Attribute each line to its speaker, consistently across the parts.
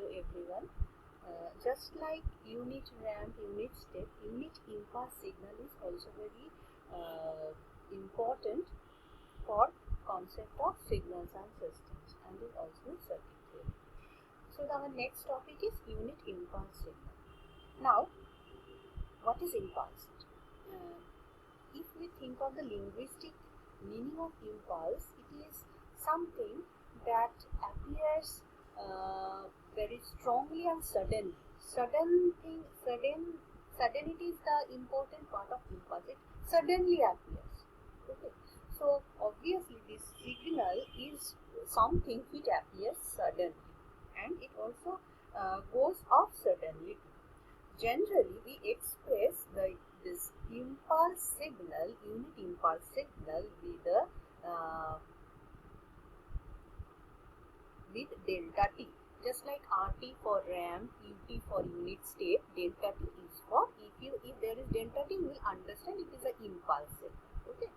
Speaker 1: Hello everyone. Just like unit ramp, unit step, unit impulse signal is also very important for concept of signals and systems, and is also in circuit theory. So our next topic is unit impulse signal. Now, what is impulse? If we think of the linguistic meaning of impulse, it is something that appears very strongly and suddenly. Suddenity is the important part of impulse. It suddenly appears. Okay. So obviously this signal is something which appears suddenly, and it also goes off suddenly. Generally, we express this impulse signal, unit impulse signal, with delta t. Just like RT for ramp, UT for unit step, delta t is for, if there is delta t, we will understand it is an impulse signal. Okay.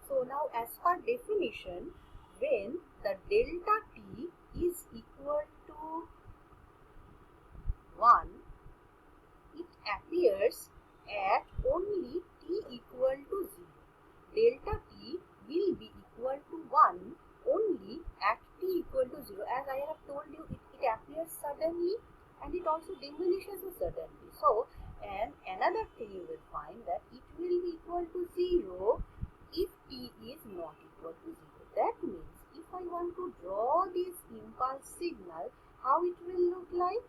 Speaker 1: So now, as per definition, when the delta t is equal to 1, it appears at only t equal to 0. Delta t will be equal to 1 only at t equal to 0. As I have told you, it appears suddenly and it also diminishes suddenly. So, and another thing you will find that it will be equal to 0 if t is not equal to 0. That means if I want to draw this impulse signal, how it will look like?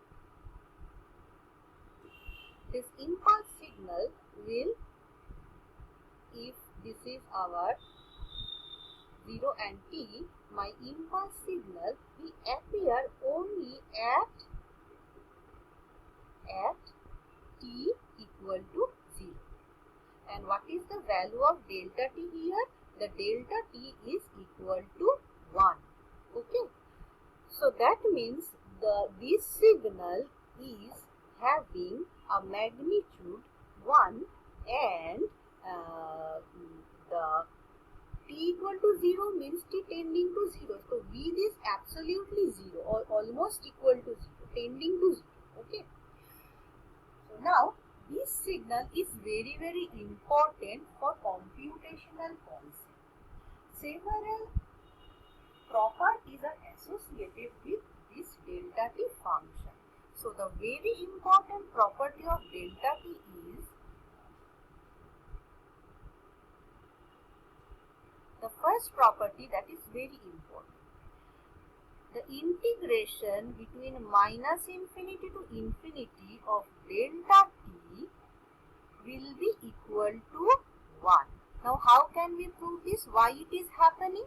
Speaker 1: This impulse signal will, if this is our 0 and t, my impulse signal will appear only at t equal to 0. And what is the value of delta t here? The delta t is equal to 1. Okay. So that means this signal is having a magnitude 1 and the t equal to 0 means t tending to 0. So V is absolutely 0 or almost equal to 0, tending to 0. Okay. So now this signal is very, very important for computational concept. Several properties are associated with this delta t function. So the very important property of delta t is, the first property that is very important. The integration between minus infinity to infinity of delta t will be equal to 1. Now how can we prove this? Why it is happening?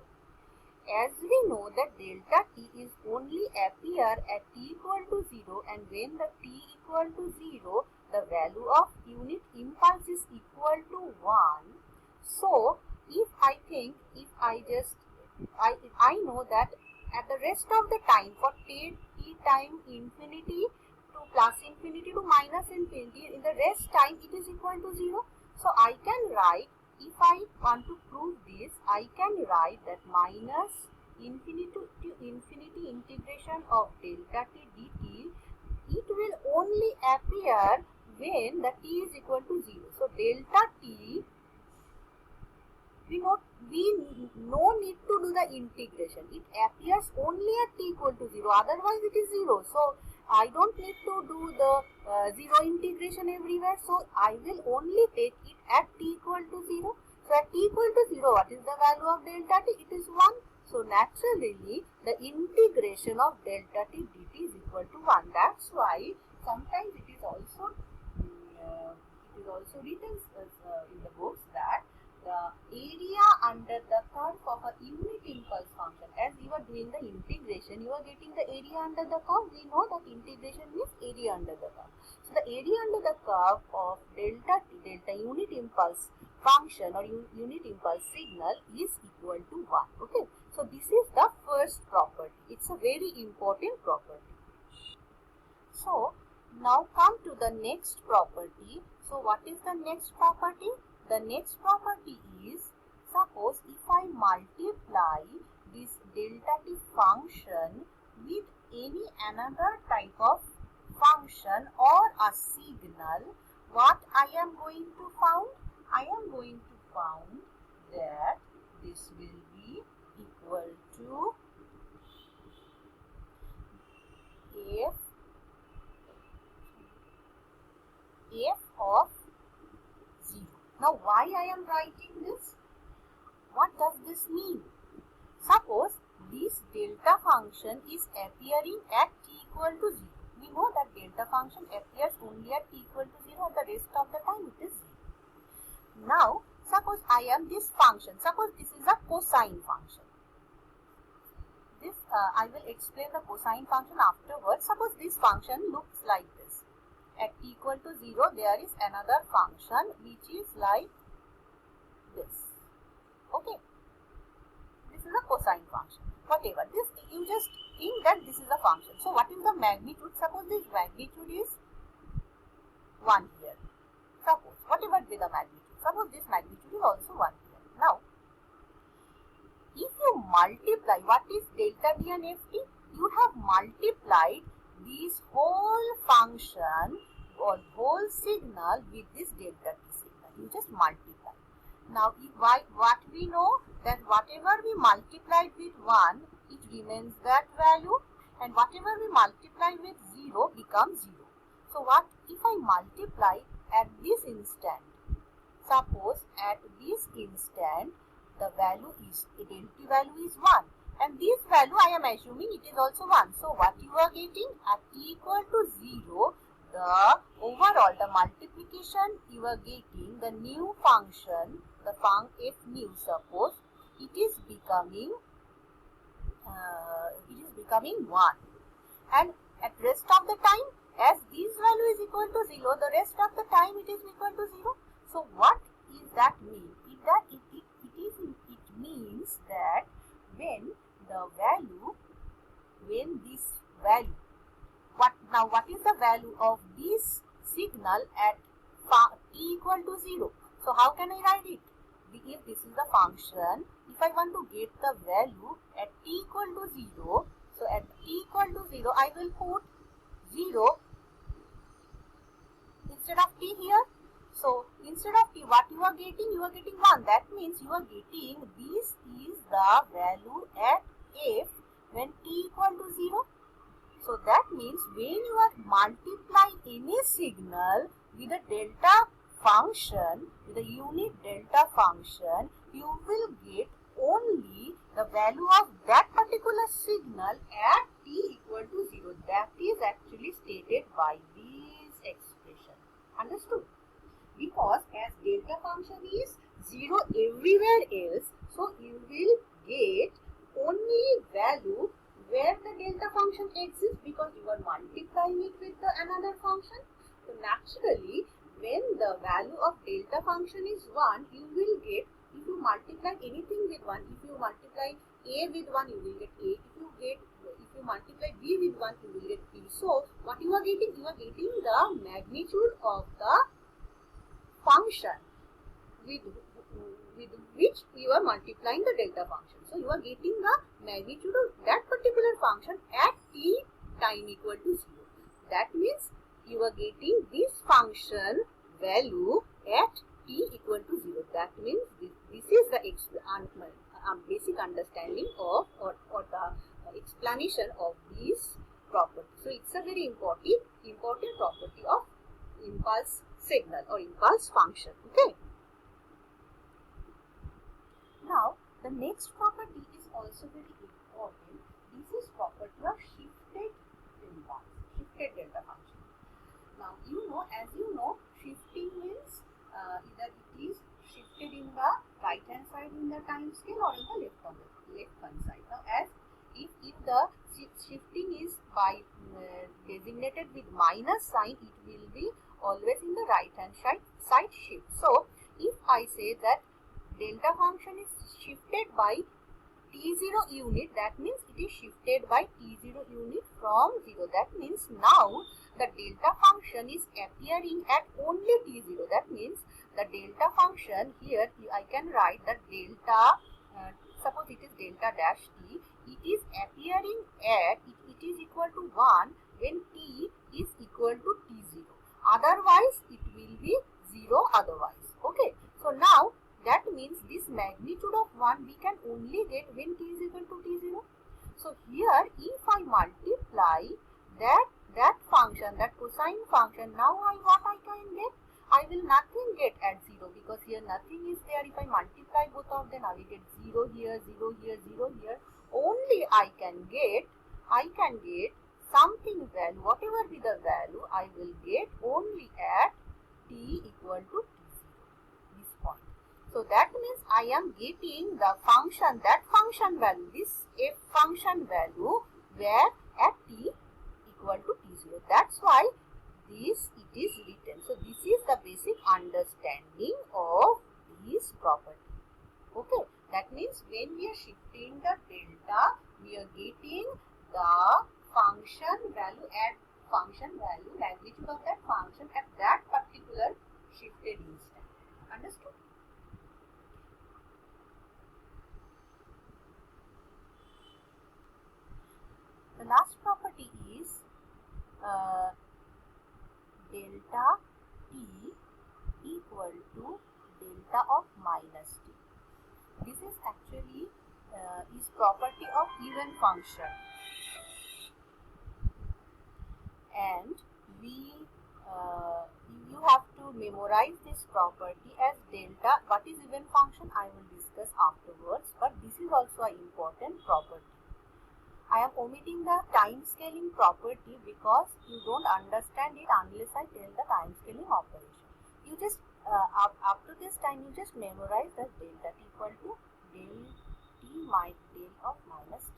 Speaker 1: As we know that delta t is only appear at t equal to 0, and when the t equal to 0, the value of unit impulse is equal to 1. So if I know that at the rest of the time, for t time infinity to plus infinity to minus infinity, in the rest time it is equal to 0. So I can write, if I want to prove this, I can write that minus infinity to infinity integration of delta t dt, it will only appear when the t is equal to 0. So delta t, we no need to do the integration. It appears only at t equal to 0. Otherwise it is 0. So I don't need to do the 0 integration everywhere. So I will only take it at t equal to 0. So at t equal to 0, what is the value of delta t? It is 1. So naturally, the integration of delta t dt is equal to 1. That's why sometimes it is also written in the books that the area under the curve of a unit impulse function. As you are doing the integration, you are getting the area under the curve. We know that integration means area under the curve. So the area under the curve of delta t, delta unit impulse function or unit impulse signal, is equal to 1. Okay. So this is the first property. It's a very important property. So now come to the next property. So what is the next property? The next property is, suppose if I multiply this delta t function with any another type of function or a signal, what I am going to found? I am going to found that this will be equal to f of 0. Now why I am writing this? What does this mean? Suppose this delta function is appearing at t equal to 0. We know that delta function appears only at t equal to 0, and the rest of the time it is 0. Now suppose I am this function. Suppose this is a cosine function. This I will explain the cosine function afterwards. Suppose this function looks like this. At t equal to 0, there is another function which is like this. Okay. This is a cosine function. Whatever. This, you just think that this is a function. So what is the magnitude? Suppose this magnitude is 1 here. Suppose, whatever be the magnitude. Suppose this magnitude is also 1 here. Now, if you multiply, what is delta d and ft? You have multiplied this whole function or whole signal with this delta t signal. You just multiply. Now, what we know that whatever we multiplied with 1, it remains that value, and whatever we multiply with 0 becomes 0. So, what if I multiply at this instant? Suppose at this instant, the value is, the delta value is 1, and this value I am assuming it is also 1. So, what you are getting at t equal to 0, the overall, the multiplication you are getting, the new function, the func f new, suppose it is becoming 1, and at rest of the time, as this value is equal to 0, the rest of the time it is equal to 0. So what is that mean? It means that when this value, what is the value of this signal at t equal to 0? So how can I write it? If this is the function, if I want to get the value at t equal to 0, so at t equal to 0, I will put 0 instead of t here. So instead of t, what you are getting? You are getting 1. That means you are getting, this is the value at f when t equal to 0. So that means when you are multiplying any signal with a delta function, with a unit delta function, you will get only the value of that particular signal at t equal to 0. That is actually stated by this expression. Understood? Because as delta function is 0 everywhere else, so you will get only value where the delta function exists, because you are multiplying it with another function. So naturally, when the value of delta function is 1, you will get, if you multiply anything with 1, if you multiply a with 1, you will get a. If you multiply b with 1, you will get b. So what you are getting? You are getting the magnitude of the function with which you are multiplying the delta function. So you are getting the magnitude of that particular function at t time equal to 0. That means you are getting this function value at t equal to 0. That means this is the basic understanding of or the explanation of this property. So it's a very important property of impulse signal or impulse function. Okay. Now the next property is also very important. This is property of shifted impulse, shifted delta function. Now as you know, shifting means either it is shifted in the right hand side in the time scale or in the left hand side. Now as if the shifting is by designated with minus sign, it will be always in the right hand side shift. So if I say that delta function is shifted by t0 unit, that means it is shifted by t0 unit from 0. That means now the delta function is appearing at only t0. That means the delta function here, I can write that delta, suppose it is delta dash t, it is appearing at, it it is equal to 1 when t is equal to t0. Otherwise, it will be 0 otherwise. Okay. So now, that means this magnitude of 1 we can only get when t is equal to t0. So here, if I multiply that function, that cosine function, now what I can get? I will nothing get at 0 because here nothing is there. If I multiply both of them, I will get 0 here, 0 here, 0 here. Only I can get something value, whatever be the value, I will get only at t equal to t0, this point. So that means I am getting the function, that function value, this f function value, where at t equal to t0. That's why this it is written. So this is the basic understanding of this property. Okay, that means when we are shifting the delta, we are getting the function value at function value, magnitude of that function at that particular shifted instant. Understood? The last property is delta t equal to delta of minus t. This is actually is property of even function, and you have to memorize this property as delta. What is even function? I will discuss afterwards, but this is also an important property. I am omitting the time scaling property because you don't understand it unless I tell the time scaling operation. You just up to this time you just memorize that delta t equal to del t del of minus t.